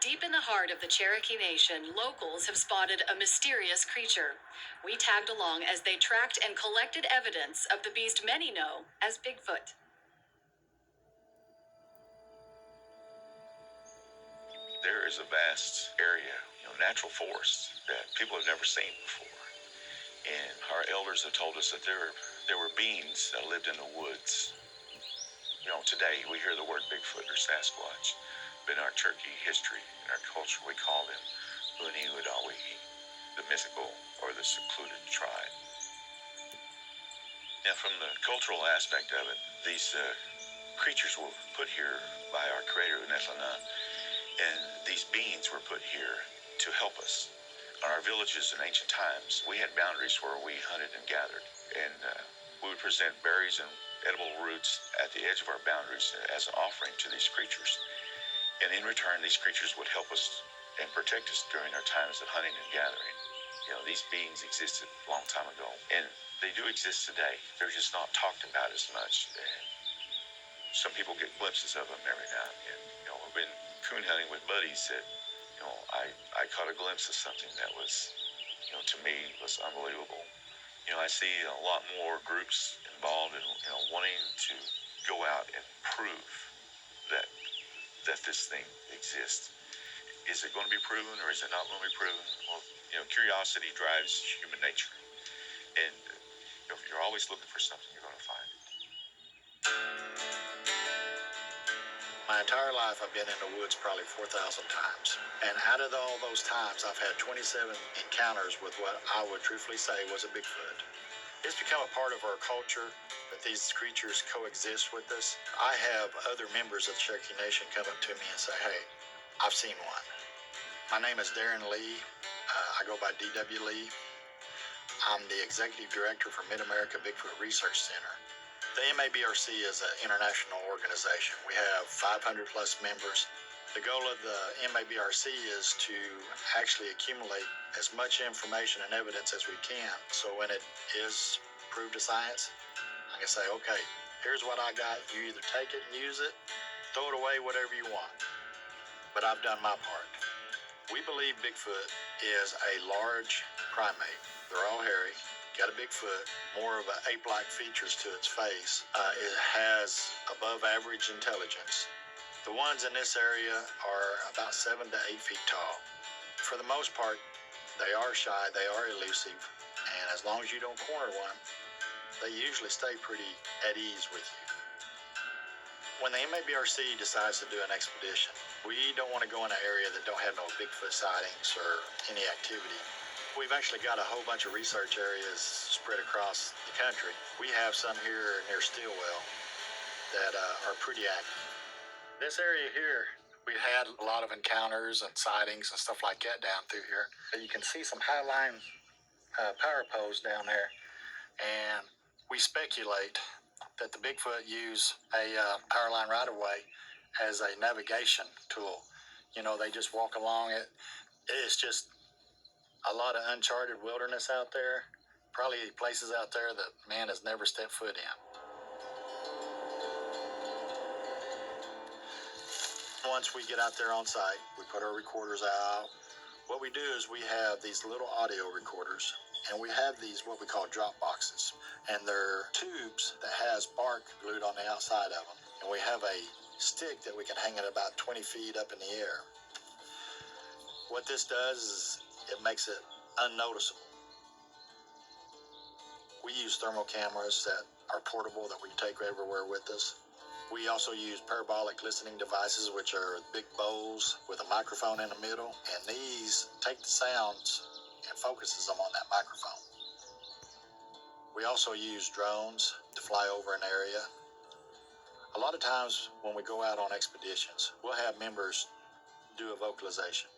Deep in the heart of the Cherokee Nation, locals have spotted a mysterious creature. We tagged along as they tracked and collected evidence of the beast many know as Bigfoot. There is a vast area, natural forest that people have never seen before. And our elders have told us that there were beings that lived in the woods. Today we hear the word Bigfoot or Sasquatch, but in our Cherokee history, in our culture, we call them Uni-Udawihi, the mythical or the secluded tribe. Now, from the cultural aspect of it, these creatures were put here by our Creator, Unetlana, and these beings were put here to help us. In our villages in ancient times, we had boundaries where we hunted and gathered, and we would present berries and edible roots at the edge of our boundaries as an offering to these creatures. And in return, these creatures would help us and protect us during our times of hunting and gathering. These beings existed a long time ago, and they do exist today. They're just not talked about as much. And some people get glimpses of them every now and then. I've been coon hunting with buddies that, I caught a glimpse of something that was, to me, was unbelievable. I see a lot more groups involved in, wanting to go out and prove that this thing exists. Is it going to be proven or is it not going to be proven? Well, curiosity drives human nature. And if you're always looking for something, you're going to find it. My entire life, I've been in the woods probably 4,000 times. And out of all those times, I've had 27 encounters with what I would truthfully say was a Bigfoot. It's become a part of our culture that these creatures coexist with us. I have other members of the Cherokee Nation come up to me and say, hey, I've seen one. My name is Darren Lee. I go by D.W. Lee. I'm the Executive Director for Mid-America Bigfoot Research Center. The MABRC is an international organization. We have 500 plus members. The goal of the MABRC is to actually accumulate as much information and evidence as we can. So when it is proved to science, I can say, okay, here's what I got. You either take it and use it, throw it away, whatever you want. But I've done my part. We believe Bigfoot is a large primate. They're all hairy. Got a big foot, more of an ape-like features to its face. It has above average intelligence. The ones in this area are about 7 to 8 feet tall. For the most part, they are shy, they are elusive, and as long as you don't corner one, they usually stay pretty at ease with you. When the MABRC decides to do an expedition, we don't want to go in an area that don't have no Bigfoot sightings or any activity. We've actually got a whole bunch of research areas spread across the country. We have some here near Stillwell that are pretty active. This area here, we've had a lot of encounters and sightings and stuff like that down through here. You can see some high-line power poles down there, and we speculate that the Bigfoot use a power line right-of-way as a navigation tool. They just walk along it. It's just a lot of uncharted wilderness out there, probably places out there that man has never stepped foot in. Once we get out there on site, we put our recorders out. What we do is we have these little audio recorders, and we have these what we call drop boxes, and they're tubes that has bark glued on the outside of them, and we have a stick that we can hang it about 20 feet up in the air. What this does is it makes it unnoticeable. We use thermal cameras that are portable that we can take everywhere with us. We also use parabolic listening devices, which are big bowls with a microphone in the middle, and these take the sounds and focuses them on that microphone. We also use drones to fly over an area. A lot of times when we go out on expeditions, we'll have members do a vocalization.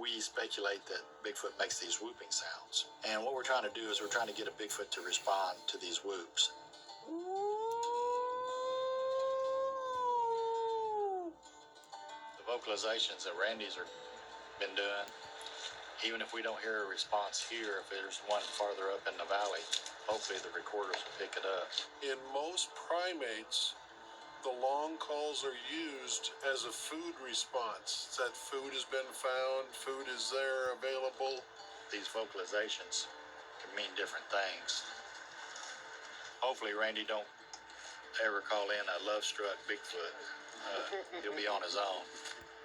We speculate that Bigfoot makes these whooping sounds. And what we're trying to do is we're trying to get a Bigfoot to respond to these whoops. The vocalizations that Randy's been doing, Even if we don't hear a response here, if there's one farther up in the valley, hopefully the recorders will pick it up. In most primates, the long calls are used as a food response. That food has been found, food is there, available. These vocalizations can mean different things. Hopefully Randy don't ever call in a love-struck Bigfoot. He'll be on his own.